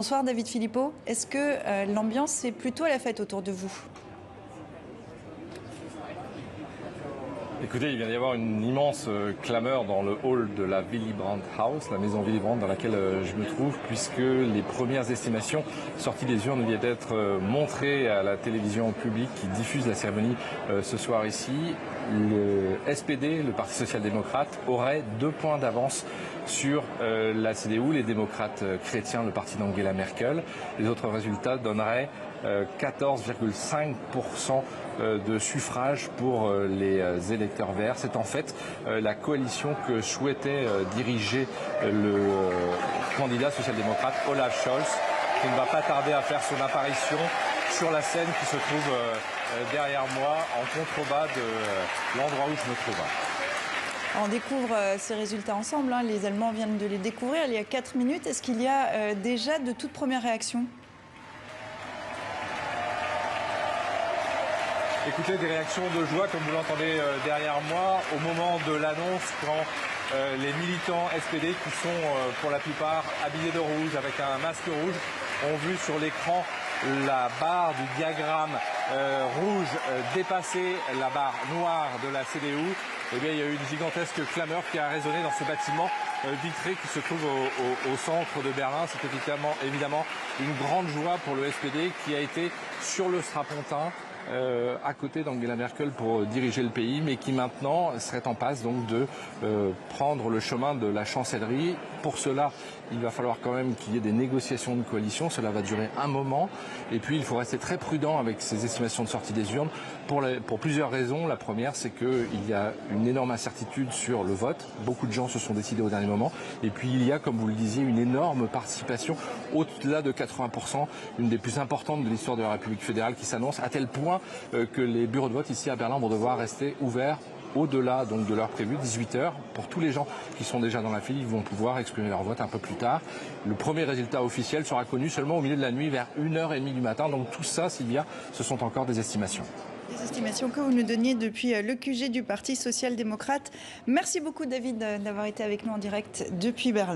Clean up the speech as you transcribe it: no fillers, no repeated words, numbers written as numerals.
Bonsoir David Philippot. Est-ce que l'ambiance est plutôt à la fête autour de vous? Écoutez, il vient d'y avoir une immense clameur dans le hall de la Willy Brandt House, la maison Willy Brandt dans laquelle je me trouve, puisque les premières estimations sorties des urnes viennent d'être montrées à la télévision publique qui diffuse la cérémonie ce soir ici. Le SPD, le Parti social-démocrate, aurait 2 points d'avance sur la CDU, les démocrates chrétiens, le parti d'Angela Merkel. Les autres résultats donneraient 14,5% de suffrage pour les électeurs verts. C'est en fait la coalition que souhaitait diriger le candidat social-démocrate Olaf Scholz, qui ne va pas tarder à faire son apparition sur la scène qui se trouve derrière moi, en contrebas de l'endroit où je me trouve. On découvre ces résultats ensemble, hein. Les Allemands viennent de les découvrir il y a 4 minutes. Est-ce qu'il y a déjà de toutes premières réactions? Écoutez, des réactions de joie, comme vous l'entendez derrière moi, au moment de l'annonce, quand les militants SPD, qui sont pour la plupart habillés de rouge, avec un masque rouge, ont vu sur l'écran la barre du diagramme rouge dépasser la barre noire de la CDU. Eh bien, il y a eu une gigantesque clameur qui a résonné dans ce bâtiment vitré qui se trouve au centre de Berlin. C'est évidemment une grande joie pour le SPD qui a été sur le strapontin à côté d'Angela Merkel pour diriger le pays, mais qui maintenant serait en passe donc de prendre le chemin de la chancellerie. Pour cela, il va falloir quand même qu'il y ait des négociations de coalition. Cela va durer un moment. Et puis, il faut rester très prudent avec ces estimations de sortie des urnes pour plusieurs raisons. La première, c'est qu'il y a une énorme incertitude sur le vote. Beaucoup de gens se sont décidés au dernier moment. Et puis, il y a, comme vous le disiez, une énorme participation, au-delà de 80%, une des plus importantes de l'histoire de la République fédérale qui s'annonce, à tel point que les bureaux de vote ici à Berlin vont devoir rester ouverts au-delà donc de l'heure prévue, 18 h. Pour tous les gens qui sont déjà dans la file, ils vont pouvoir exprimer leur vote un peu plus tard. Le premier résultat officiel sera connu seulement au milieu de la nuit, vers 1h30 du matin. Donc tout ça, Sylvia, ce sont encore des estimations. Des estimations que vous nous donniez depuis le QG du Parti social-démocrate. Merci beaucoup David d'avoir été avec nous en direct depuis Berlin.